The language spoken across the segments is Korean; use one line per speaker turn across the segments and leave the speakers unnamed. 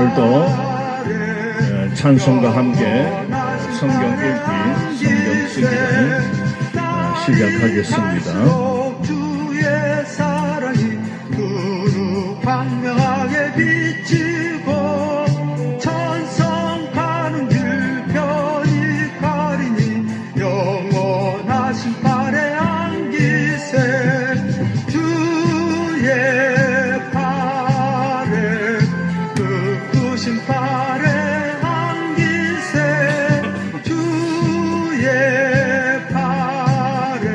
오늘도 찬송과 함께 성경 읽기, 성경 쓰기를 시작하겠습니다.
주의 사랑이 두루 광명하게 비치고 천성 가는 길 편히 가리니 영원하신 팔에 안기세 주의 팔에 크신 팔에 안기세 주의 팔에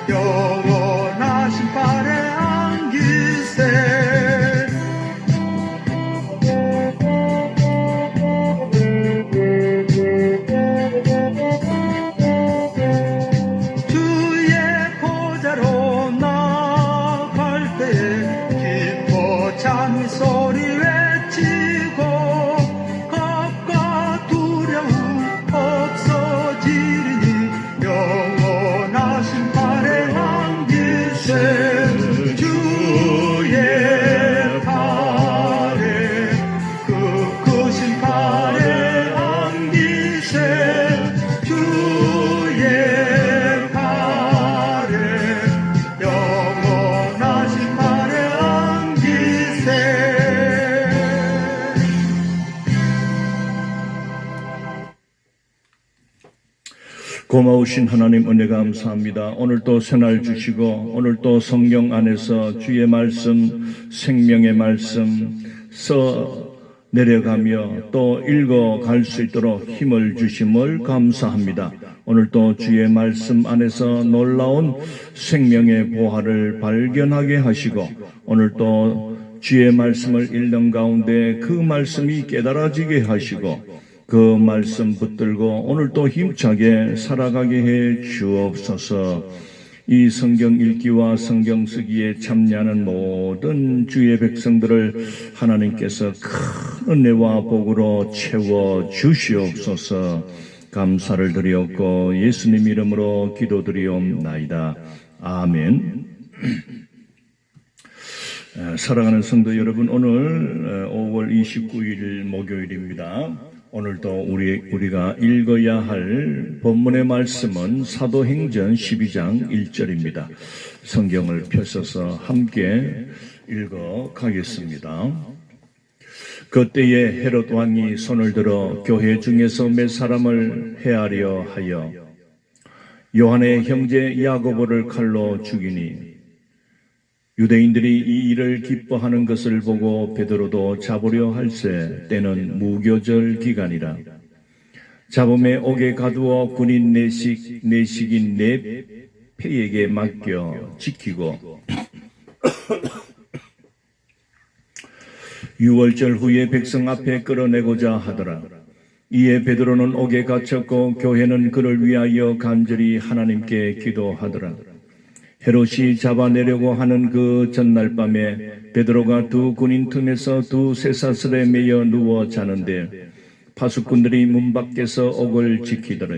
영원하신 팔에 안기세 주의 보좌로 나갈 때에 기뻐 찬미 소리 외치고 겁과 두려움 없어지리니 영원하신 팔에 안기세 주의 팔에 크신 팔에 안기세 주의 팔에 영원하신 팔에 안기세
고마우신 하나님 은혜 감사합니다. 오늘도 새날 주시고 오늘도 성경 안에서 주의 말씀, 생명의 말씀 써 내려가며 또 읽어갈 수 있도록 힘을 주심을 감사합니다. 오늘도 주의 말씀 안에서 놀라운 생명의 보화를 발견하게 하시고 오늘도 주의 말씀을 읽는 가운데 그 말씀이 깨달아지게 하시고 그 말씀 붙들고 오늘도 힘차게 살아가게 해 주옵소서. 이 성경 읽기와 성경 쓰기에 참여하는 모든 주의 백성들을 하나님께서 큰 은혜와 복으로 채워 주시옵소서. 감사를 드리옵고 예수님 이름으로 기도드리옵나이다. 아멘. 사랑하는 성도 여러분, 오늘 5월 29일 목요일입니다. 오늘도 우리가 읽어야 할 본문의 말씀은 사도행전 12장 1절입니다. 성경을 펴셔서 함께 읽어 가겠습니다. 그때에 헤롯 왕이 손을 들어 교회 중에서 몇 사람을 해하려 하여 요한의 형제 야고보를 칼로 죽이니 유대인들이 이 일을 기뻐하는 것을 보고 베드로도 잡으려 할세 때는 무교절 기간이라. 잡음에 옥에 가두어 군인 내식인 네 패에게 맡겨 지키고 6월절 후에 백성 앞에 끌어내고자 하더라. 이에 베드로는 옥에 갇혔고 교회는 그를 위하여 간절히 하나님께 기도하더라. 헤롯이 잡아내려고 하는 그 전날 밤에 베드로가 두 군인 틈에서 두 쇠사슬에 매여 누워 자는데 파수꾼들이 문 밖에서 옥을 지키더라.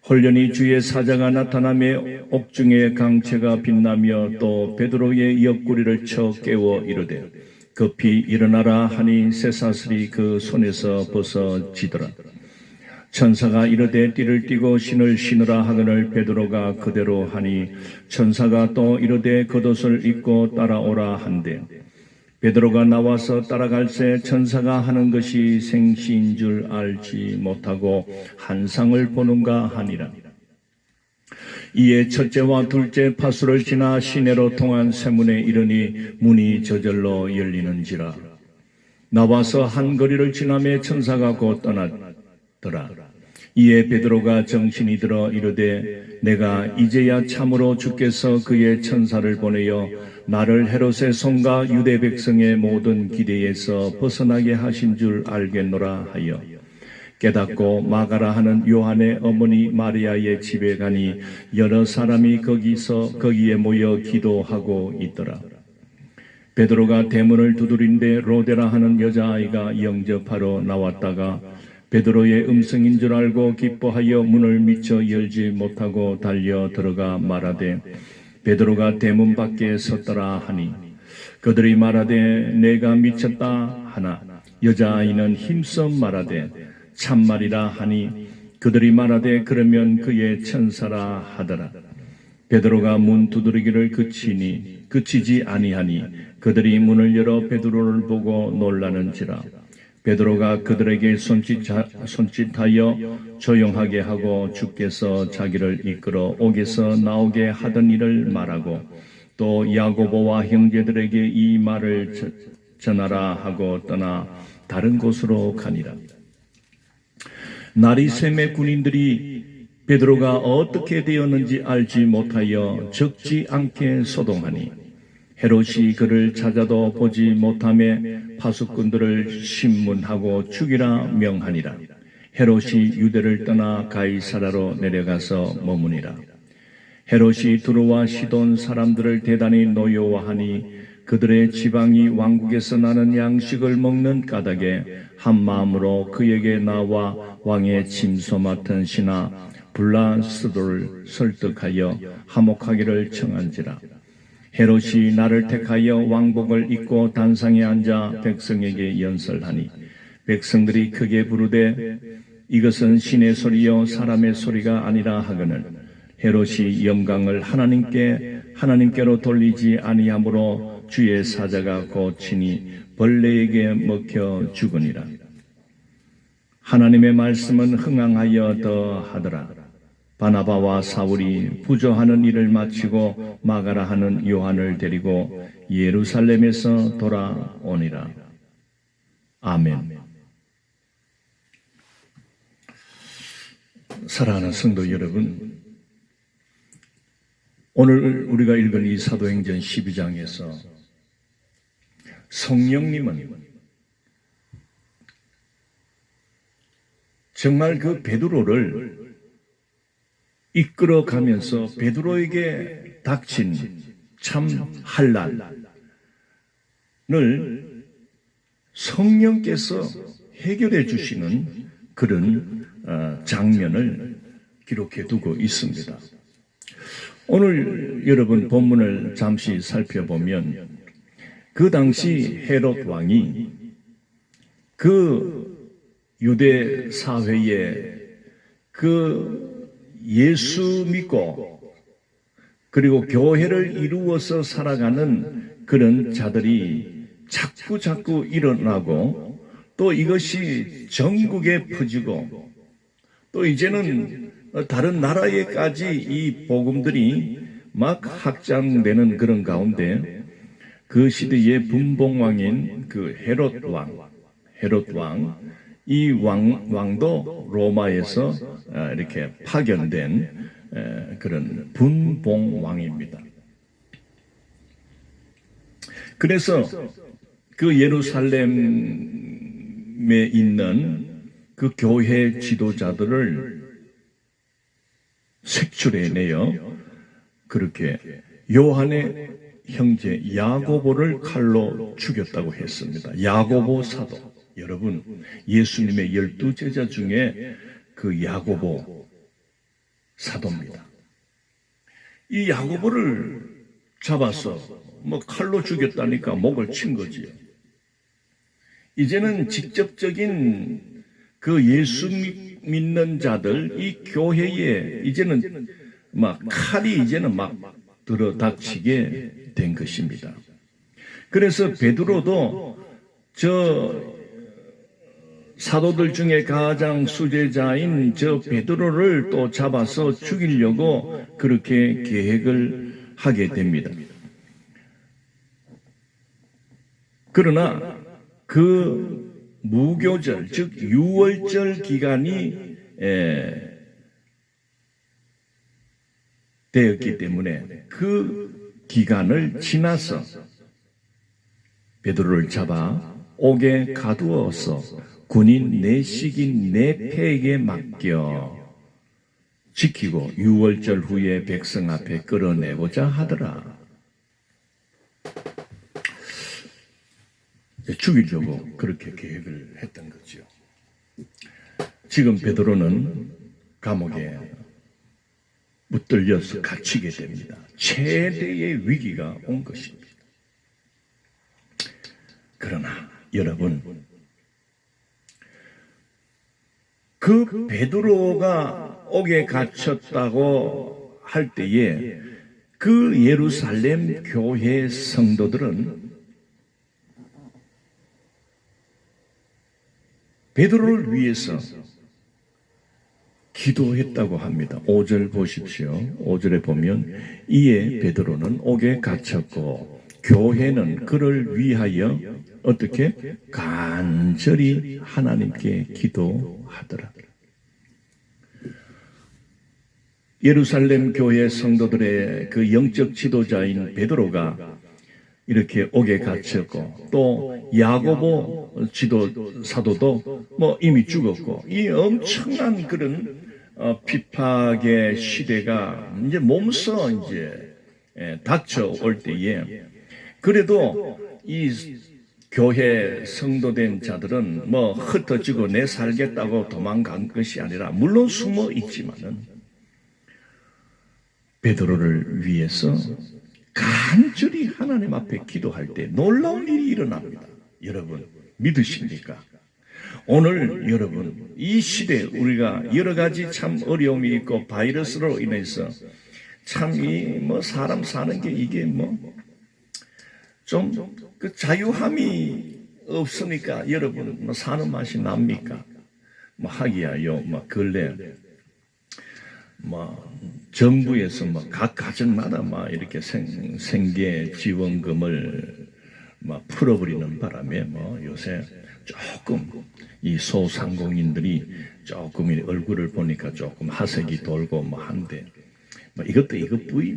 홀련히 주의 사자가 나타나며 옥중에 강채가 빛나며 또 베드로의 옆구리를 쳐 깨워 이르되 급히 일어나라 하니 쇠사슬이 그 손에서 벗어지더라. 천사가 이르되 띠를 띠고 신을 신으라 하거늘 베드로가 그대로 하니 천사가 또 이르되 겉옷을 입고 따라오라 한대 베드로가 나와서 따라갈새 천사가 하는 것이 생시인 줄 알지 못하고 환상을 보는가 하니라. 이에 첫째와 둘째 파수를 지나 시내로 통한 세문에 이르니 문이 저절로 열리는지라. 나와서 한 거리를 지나매 천사가 곧 떠났더라. 이에 베드로가 정신이 들어 이르되 내가 이제야 참으로 주께서 그의 천사를 보내어 나를 헤롯의 손과 유대 백성의 모든 기대에서 벗어나게 하신 줄 알겠노라 하여 깨닫고 마가라 하는 요한의 어머니 마리아의 집에 가니 여러 사람이 거기에 모여 기도하고 있더라. 베드로가 대문을 두드린데 로데라 하는 여자아이가 영접하러 나왔다가 베드로의 음성인 줄 알고 기뻐하여 문을 미처 열지 못하고 달려 들어가 말하되 베드로가 대문 밖에 섰더라 하니 그들이 말하되 내가 미쳤다 하나 여자아이는 힘써 말하되 참말이라 하니 그들이 말하되 그러면 그의 천사라 하더라. 베드로가 문 두드리기를 그치지 아니하니 그들이 문을 열어 베드로를 보고 놀라는지라. 베드로가 그들에게 손짓하여 조용하게 하고 주께서 자기를 이끌어 옥에서 나오게 하던 일을 말하고 또 야고보와 형제들에게 이 말을 전하라 하고 떠나 다른 곳으로 가니라. 날이 새매 군인들이 베드로가 어떻게 되었는지 알지 못하여 적지 않게 소동하니 헤롯이 그를 찾아도 보지 못하매 파수꾼들을 신문하고 죽이라 명하니라. 헤롯이 유대를 떠나 가이사라로 내려가서 머무니라. 헤롯이 두로와 시돈 사람들을 대단히 노여워하니 그들의 지방이 왕국에서 나는 양식을 먹는 까닭에 한 마음으로 그에게 나와 왕의 침소 맡은 신하 블라스도를 설득하여 화목하기를 청한지라. 헤롯이 나를 택하여 왕복을 입고 단상에 앉아 백성에게 연설하니 백성들이 크게 부르되 이것은 신의 소리요 사람의 소리가 아니라 하거늘 헤롯이 영광을 하나님께로 돌리지 아니하므로 주의 사자가 고치니 벌레에게 먹혀 죽으니라. 하나님의 말씀은 흥황하여 더하더라. 바나바와 사울이 부조하는 일을 마치고 마가라 하는 요한을 데리고 예루살렘에서 돌아오니라. 아멘. 사랑하는 성도 여러분, 오늘 우리가 읽은 이 사도행전 12장에서 성령님은 정말 그 베드로를 이끌어가면서 베드로에게 닥친 참 환난을 성령께서 해결해 주시는 그런 장면을 기록해 두고 있습니다. 오늘 여러분 본문을 잠시 살펴보면 그 당시 헤롯 왕이 그 유대 사회에 그 예수 믿고 그리고 교회를 이루어서 살아가는 그런 자들이 자꾸 일어나고 또 이것이 전국에 퍼지고 또 이제는 다른 나라에까지 이 복음들이 막 확장되는 그런 가운데 그 시대의 분봉왕인 그 헤롯 왕, 이 왕도 로마에서 이렇게 파견된 그런 분봉왕입니다. 그래서 그 예루살렘에 있는 그 교회 지도자들을 색출해내어 그렇게 요한의 형제 야고보를 칼로 죽였다고 했습니다. 야고보 사도. 여러분, 예수님의 12제자 중에 그 야고보 사도입니다. 이 야고보를 잡아서 칼로 죽였다니까 목을 친 거지요. 이제는 직접적인 그 예수 믿는 자들, 이 교회에 이제는 칼이 이제는 들어닥치게 된 것입니다. 그래서 베드로도 사도들 중에 가장 수제자인 베드로를 또 잡아서 죽이려고 그렇게 계획을 하게 됩니다. 그러나 그 무교절, 즉 유월절 기간이 되었기 때문에 그 기간을 지나서 베드로를 잡아 옥에 가두어서 군인 내식인 내패에게 맡겨 지키고 유월절 후에 백성 앞에 끌어내고자 하더라. 죽이려고 그렇게 계획을 했던 거죠. 지금 베드로는 감옥에 붙들려서 갇히게 됩니다. 최대의 위기가 온 것입니다. 그러나 여러분, 그 베드로가 옥에 갇혔다고 할 때에 그 예루살렘 교회 성도들은 베드로를 위해서 기도했다고 합니다. 5절 보십시오. 5절에 보면 이에 베드로는 옥에 갇혔고 교회는 그를 위하여 어떻게 간절히 하나님께 기도하더라. 예루살렘 교회 성도들의 그 영적 지도자인 베드로가 이렇게 옥에 갇혔고 또 야고보 사도도 뭐 이미 죽었고 이 엄청난 그런 핍박의 시대가 이제 몸소 이제 닥쳐올 때에 그래도 이 교회 성도된 자들은 뭐 흩어지고 내 살겠다고 도망간 것이 아니라 물론 숨어 있지만은 베드로를 위해서 간절히 하나님 앞에 기도할 때 놀라운 일이 일어납니다. 여러분 믿으십니까? 오늘 여러분 이 시대 우리가 여러 가지 참 어려움이 있고 바이러스로 인해서 참 이 뭐 사람 사는 게 이게 뭐 좀 그 자유함이 없으니까 여러분 뭐 사는 맛이 납니까? 뭐 하기야요 뭐 근래 뭐 정부에서 뭐 각 가정마다 막 이렇게 생계 지원금을 막 풀어버리는 바람에 뭐 요새 조금 이 소상공인들이 조금 얼굴을 보니까 조금 하색이 돌고 뭐 한데 뭐 이것도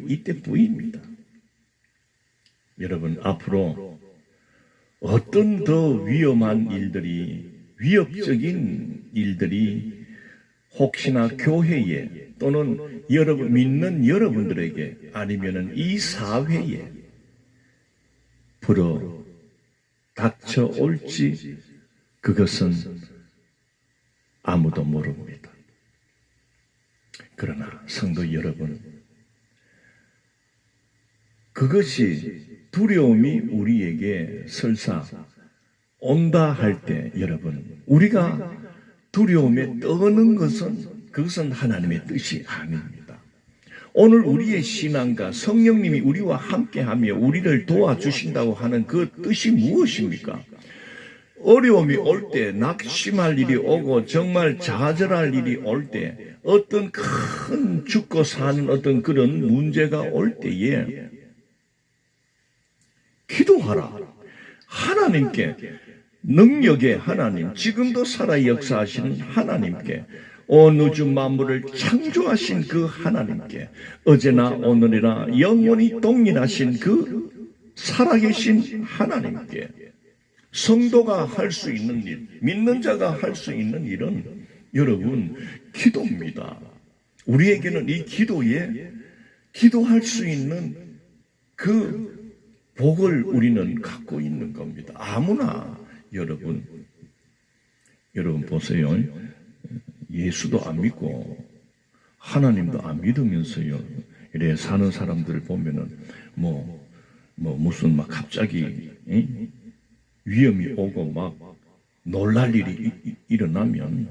이때 뿌입니다. 여러분 앞으로 어떤 더 위험한 일들이 위협적인 일들이 혹시나 교회에 또는 여러분 믿는 여러분들에게 아니면은 이 사회에 불어 닥쳐올지 그것은 아무도 모릅니다. 그러나 성도 여러분, 그것이 두려움이 우리에게 설사 온다 할 때 여러분 우리가 두려움에 떠는 것은 그것은 하나님의 뜻이 아닙니다. 오늘 우리의 신앙과 성령님이 우리와 함께하며 우리를 도와주신다고 하는 그 뜻이 무엇입니까? 어려움이 올 때, 낙심할 일이 오고 정말 좌절할 일이 올 때, 어떤 큰 죽고 사는 어떤 그런 문제가 올 때에 기도하라. 하나님께, 능력의 하나님, 지금도 살아 역사하시는 하나님께, 온 우주 만물을 창조하신 그 하나님께, 어제나 오늘이나 영원히 동일하신 그 살아계신 하나님께, 성도가 할 수 있는 일, 믿는 자가 할 수 있는 일은 여러분 기도입니다. 우리에게는 이 기도에 기도할 수 있는 그 복을 우리는 갖고 있는 겁니다. 아무나 여러분 보세요. 예수도 안 믿고 하나님도 안 믿으면서요 이래 사는 사람들을 보면은 무슨 막 갑자기 위험이 오고 막 놀랄 일이 일어나면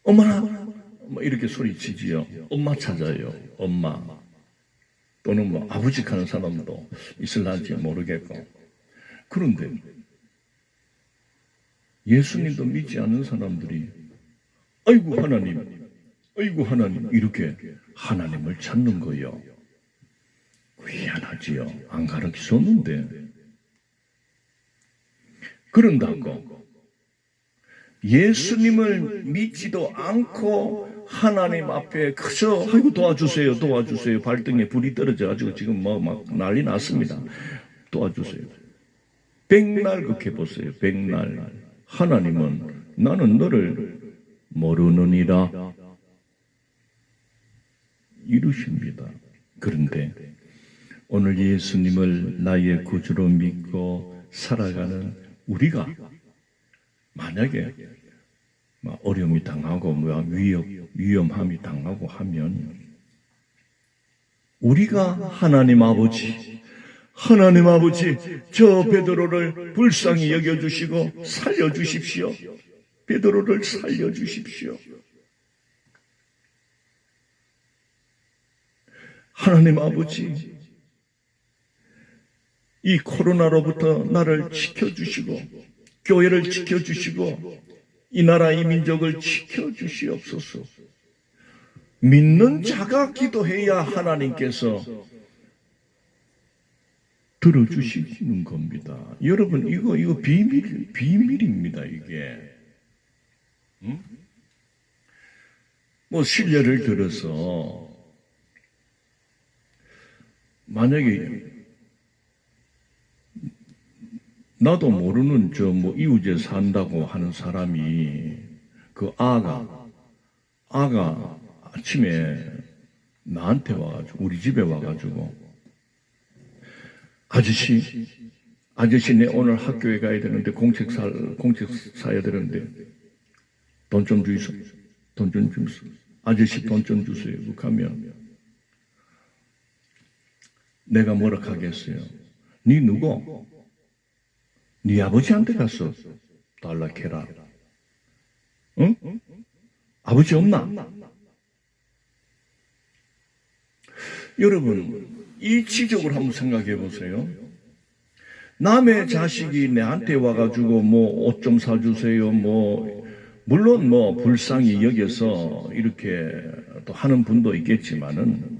엄마 뭐 이렇게 소리치지요. 엄마 찾아요. 엄마 또는 뭐 아버지 하는 사람도 있을런지 모르겠고 그런데 예수님도 믿지 않는 사람들이 아이고 하나님 이렇게 하나님을 찾는 거예요. 희한하지요. 안 가르치셨는데 그런다고 예수님을 믿지도 않고 하나님 앞에 그저 아이고 도와주세요 발등에 불이 떨어져가지고 지금 뭐 막 난리 났습니다. 도와주세요. 백날 그렇게 보세요. 백날 하나님은 나는 너를 모르느니라 이루십니다. 그런데 오늘 예수님을 나의 구주로 믿고 살아가는 우리가 만약에 어려움이 당하고 위험함이 당하고 하면 우리가 하나님 아버지 저 베드로를 불쌍히 여겨주시고 살려주십시오. 베드로를 살려주십시오. 하나님 아버지, 이 코로나로부터 나를 지켜주시고 교회를 지켜주시고 이 나라 이 민족을 지켜주시옵소서. 믿는 자가 기도해야 하나님께서 들어주시는 겁니다. 여러분, 이거 비밀입니다, 이게. 응? 뭐, 신뢰를 들어서, 만약에, 나도 모르는 이웃에 산다고 하는 사람이, 그 아가 아침에 나한테 와가지고, 우리 집에 와가지고, 아저씨, 내 오늘 학교에 가야 되는데, 공책 사야 되는데, 돈 좀 주이소. 돈 좀 주이소. 아저씨 돈 좀 주세요. 그렇게 하면, 내가 뭐라 하겠어요? 니 누구? 니 아버지한테 가서 달라해라. 응? 아버지 없나? 여러분, 이 지적을 한번 생각해 보세요. 남의 자식이 내한테 와가지고 옷 좀 사주세요. 물론 불쌍히 여겨서 이렇게 또 하는 분도 있겠지만은,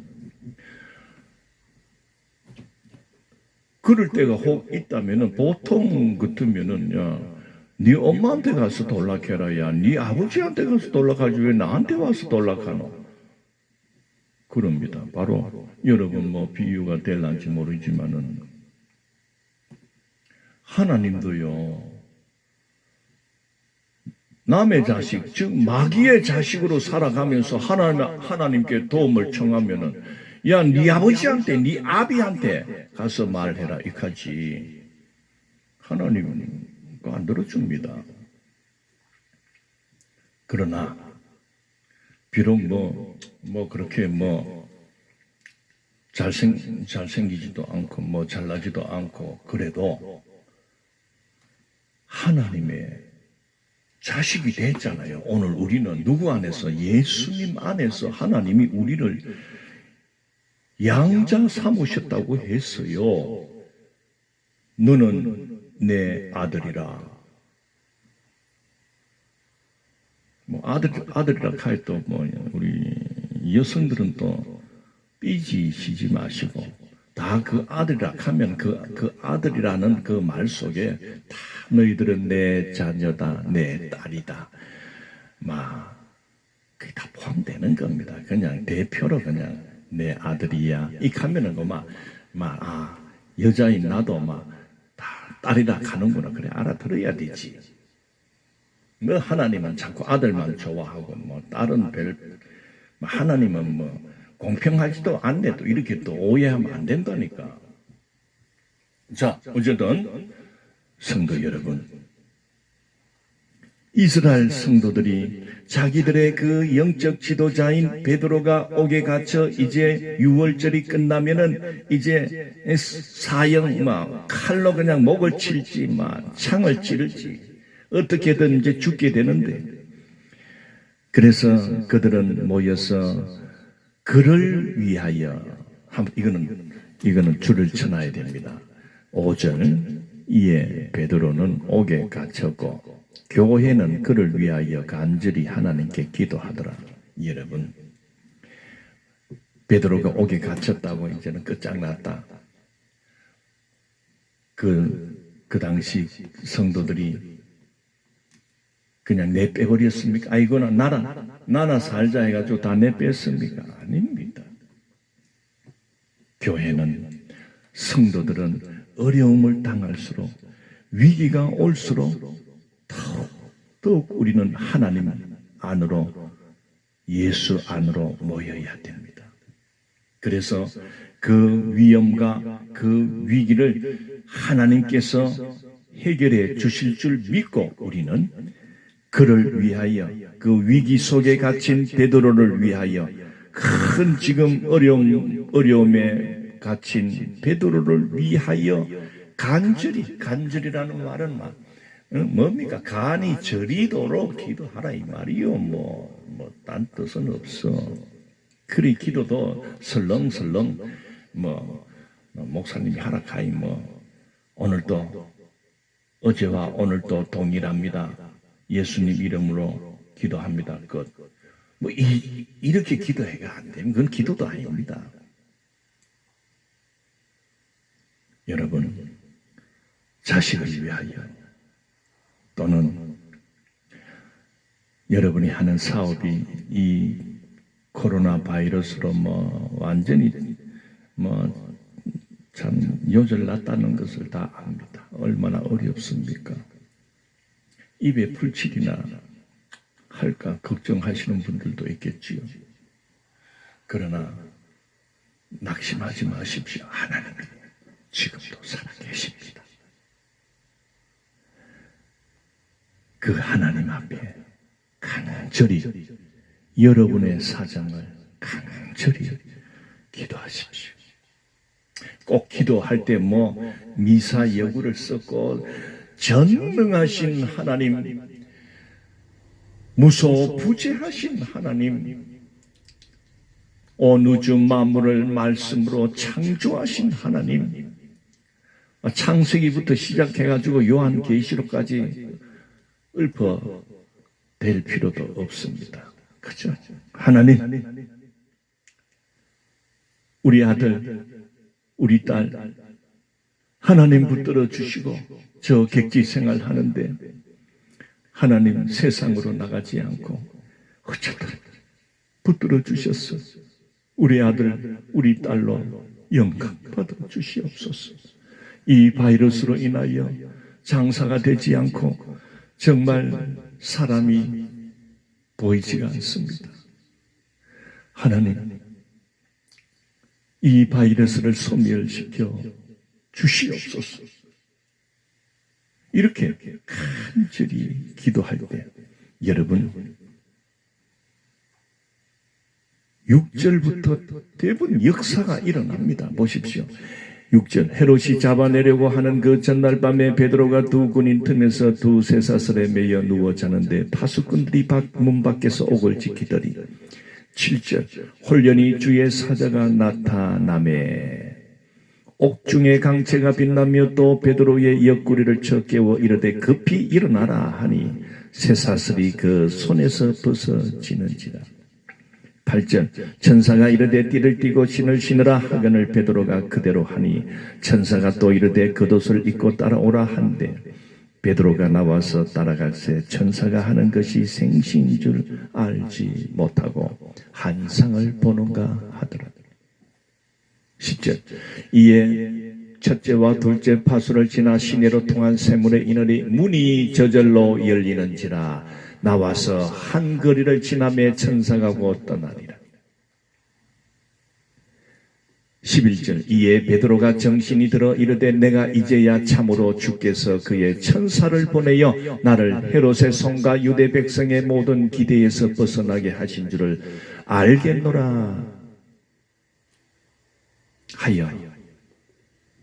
그럴 때가 혹 있다면은, 보통 같으면은, 네 엄마한테 가서 돌락해라. 네 아버지한테 가서 돌락하지 왜 나한테 와서 돌락하노? 그럽니다. 바로 여러분 비유가 될런지 모르지만은 하나님도요, 남의 자식, 즉 마귀의 자식으로 살아가면서 하나님께 도움을 청하면은, 야, 네 아버지한테, 네 아비한테 가서 말해라 이까지 하나님은 안 들어줍니다. 그러나 비록 그렇게 잘생기지도 않고 잘나지도 않고 그래도 하나님의 자식이 됐잖아요. 오늘 우리는 누구 안에서? 예수님 안에서 하나님이 우리를 양자 삼으셨다고 했어요. 너는 내 아들이라. 아들이라 할 또 우리 여성들은 또 삐지시지 마시고, 다 그 아들이라 하면 그 아들이라는 그 말 속에 다 너희들은 내 자녀다, 내 딸이다. 그게 다 포함되는 겁니다. 그냥 대표로 그냥 내 아들이야. 이 하면은 여자인 나도 다 딸이라 가는구나. 그래, 알아들어야 되지. 하나님은 자꾸 아들만 좋아하고, 딸은 하나님은 공평하지도 않네. 또 이렇게 또 오해하면 안 된다니까. 자, 어쨌든, 성도 여러분. 이스라엘 성도들이 자기들의 그 영적 지도자인 베드로가 옥에 갇혀 이제 유월절이 끝나면은 이제 사형, 칼로 그냥 목을 칠지, 창을 찌를지, 어떻게든 이제 죽게 되는데, 그래서 그들은 모여서 그를 위하여, 이거는 줄을 쳐놔야 됩니다. 5절, 이에 베드로는 옥에 갇혔고 교회는 그를 위하여 간절히 하나님께 기도하더라. 여러분, 베드로가 옥에 갇혔다고 이제는 끝장났다. 그 당시 성도들이 그냥 내빼버렸습니까? 이거나 나나 살자 해가지고 다 내뺐습니까? 아닙니다. 교회는, 성도들은 어려움을 당할수록, 위기가 올수록 더욱 우리는 하나님 안으로, 예수 안으로 모여야 됩니다. 그래서 그 위험과 그 위기를 하나님께서 해결해 주실 줄 믿고 우리는 그를 위하여, 그 위기 속에 갇힌 베드로를 위하여, 큰 지금 어려움에 갇힌 베드로를 위하여 간절히라는 말은 뭡니까? 간이 저리도록 기도하라 이 말이요. 딴 뜻은 없어. 그리 기도도 설렁설렁 목사님이 하라 카이 오늘도 어제와 오늘도 동일합니다. 예수님 이름으로 기도합니다. 이렇게 기도해가 안 되면 그건 기도도 아닙니다. 여러분, 자식을 위하여 또는 여러분이 하는 사업이 이 코로나 바이러스로 완전히 참 요절났다는 것을 다 압니다. 얼마나 어렵습니까? 입에 풀칠이나 할까 걱정하시는 분들도 있겠지요. 그러나 낙심하지 마십시오. 하나님은 지금도 살아계십니다. 그 하나님 앞에 간절히 여러분의 사정을 간절히 기도하십시오. 꼭 기도할 때 미사 여구를 썼고 전능하신 하나님, 무소부재하신 하나님, 온 우주 만물을 말씀으로 창조하신 하나님, 창세기부터 시작해가지고 요한계시록까지 읊어댈 필요도 없습니다. 그죠? 하나님, 우리 아들, 우리 딸, 하나님 붙들어 주시고 저 객지 생활하는데 하나님 세상으로 나가지 않고 어쨌든 붙들어 주셨어. 우리 아들, 우리 딸로 영광 받아 주시옵소서. 이 바이러스로 인하여 장사가 되지 않고 정말 사람이 보이지가 않습니다. 하나님, 이 바이러스를 소멸시켜 주시옵소서. 이렇게 간절히 기도할 때 여러분 6절부터 대부분 역사가 일어납니다. 보십시오. 6절, 헤롯이 잡아내려고 하는 그 전날 밤에 베드로가 두 군인 틈에서 두 쇠사슬에 매여 누워 자는데 파수꾼들이 문 밖에서 옥을 지키더니 7절, 홀연히 주의 사자가 나타나매 옥중의 강채가 빛나며 또 베드로의 옆구리를 쳐 깨워 이르되 급히 일어나라 하니 쇠사슬이 그 손에서 벗어지는지라. 8절, 천사가 이르되 띠를 띠고 신을 신으라 하거늘 베드로가 그대로 하니 천사가 또 이르되 겉옷을 입고 따라오라 한데 베드로가 나와서 따라갈새 천사가 하는 것이 생시인 줄 알지 못하고 환상을 보는가 하더라. 10절, 이에 첫째와 둘째 파수를 지나 시내로 통한 세문의 이늘이 문이 저절로 열리는지라. 나와서 한 거리를 지나매 천사가 곧 떠나니라. 11절, 이에 베드로가 정신이 들어 이르되 내가 이제야 참으로 주께서 그의 천사를 보내어 나를 헤롯의 손과 유대 백성의 모든 기대에서 벗어나게 하신 줄을 알겠노라 하여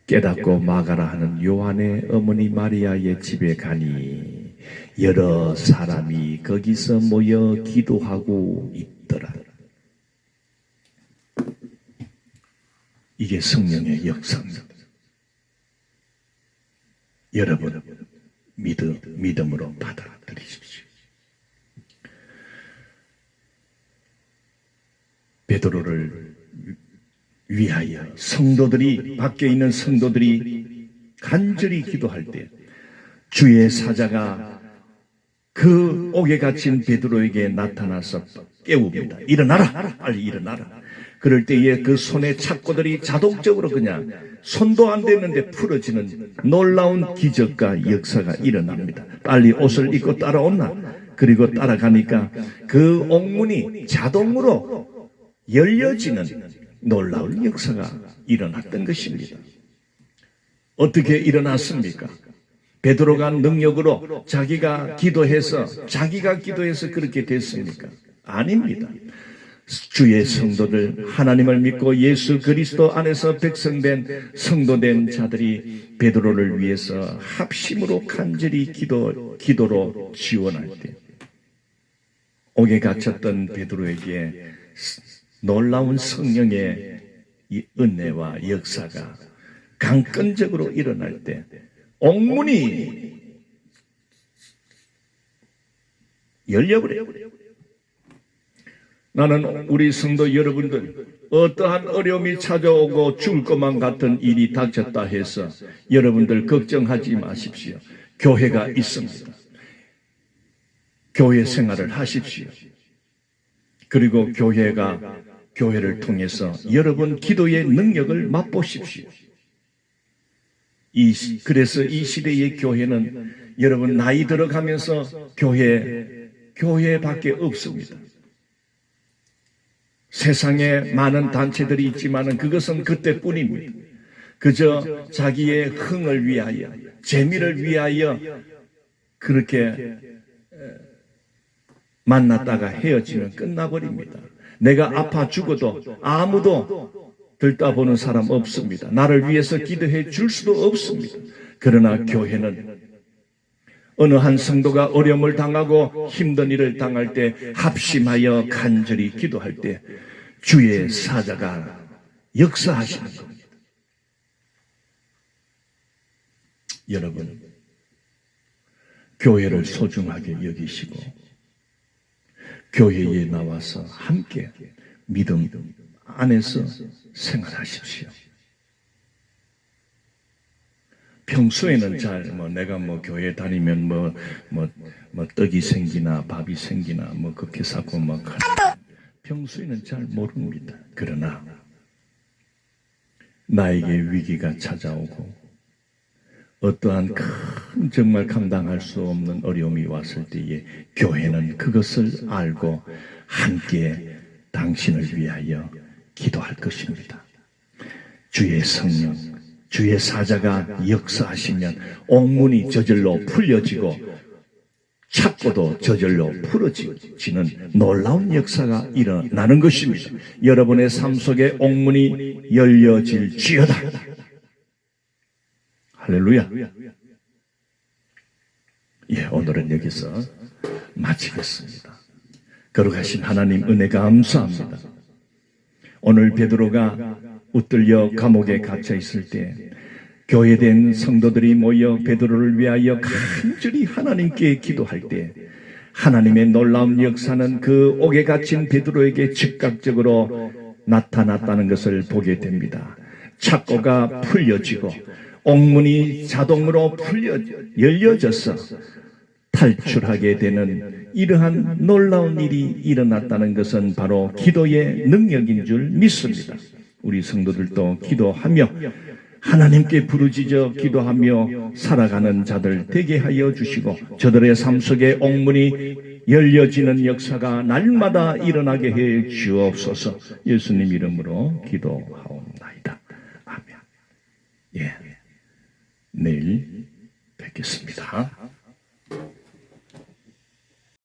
깨닫고 마가라 하는 요한의 어머니 마리아의 집에 가니 여러 사람이 거기서 모여 기도하고 있더라. 이게 성령의 역사입니다. 여러분 믿음으로 받아들이십시오. 베드로를 위하여 성도들이, 밖에 있는 성도들이 간절히 기도할 때 주의 사자가 그 옥에 갇힌 베드로에게 나타나서 깨웁니다. 일어나라! 빨리 일어나라! 그럴 때에 그 손의 착고들이 자동적으로 그냥 손도 안 댔는데 풀어지는 놀라운 기적과 역사가 일어납니다. 빨리 옷을 입고 따라온나? 그리고 따라가니까 그 옥문이 자동으로 열려지는 놀라운 역사가 일어났던 것입니다. 어떻게 일어났습니까? 베드로가 능력으로 자기가 기도해서 그렇게 됐습니까? 아닙니다. 주의 성도들, 하나님을 믿고 예수 그리스도 안에서 백성된 성도된 자들이 베드로를 위해서 합심으로 간절히 기도로 지원할 때 옥에 갇혔던 베드로에게 놀라운 성령의 이 은혜와 역사가 강건적으로 일어날 때 옥문이 열려버려요. 나는 우리 성도 여러분들, 어떠한 어려움이 찾아오고 죽을 것만 같은 일이 닥쳤다 해서 여러분들 걱정하지 마십시오. 교회가 있습니다. 교회 생활을 하십시오. 그리고 교회를 통해서 여러분 기도의 능력을 맛보십시오. 그래서 이 시대의 교회는 여러분 나이 들어가면서 교회밖에 없습니다. 세상에 많은 단체들이 있지만 그것은 그때뿐입니다. 그저 자기의 흥을 위하여, 재미를 위하여 그렇게 만났다가 헤어지면 끝나버립니다. 내가 아파 죽어도 아무도 들다보는 사람 없습니다. 나를 위해서 기도해 줄 수도 없습니다. 그러나 교회는 어느 한 성도가 어려움을 당하고 힘든 일을 당할 때 합심하여 간절히 기도할 때 주의 사자가 역사하시는 겁니다. 여러분, 교회를 소중하게 여기시고 교회에 나와서 함께 믿음 안에서 생활하십시오. 평소에는 내가 교회 다니면 떡이 생기나 밥이 생기나 그렇게 사고 평소에는 잘 모릅니다. 그러나 나에게 위기가 찾아오고 어떠한 큰 정말 감당할 수 없는 어려움이 왔을 때에 교회는 그것을 알고 함께 당신을 위하여 기도할 것입니다. 주의 성령, 주의 사자가 역사하시면 옥문이 저절로 풀려지고 찾고도 저절로 풀어지는 놀라운 역사가 일어나는 것입니다. 여러분의 삶 속에 옥문이 열려질지어다. 할렐루야. 오늘은 여기서 마치겠습니다. 거룩하신 하나님 은혜 감사합니다. 오늘 베드로가 웃들려 감옥에 갇혀 있을 때 교회된 성도들이 모여 베드로를 위하여 간절히 하나님께 기도할 때 하나님의 놀라운 역사는 그 옥에 갇힌 베드로에게 즉각적으로 나타났다는 것을 보게 됩니다. 착고가 풀려지고 옥문이 자동으로 열려져서 탈출하게 되는 이러한 놀라운 일이 일어났다는 것은 바로 기도의 능력인 줄 믿습니다. 우리 성도들도 기도하며 하나님께 부르짖어 기도하며 살아가는 자들 되게 하여 주시고 저들의 삶 속에 옥문이 열려지는 역사가 날마다 일어나게 해 주옵소서. 예수님 이름으로 기도하옵나이다. 아멘. 내일 뵙겠습니다.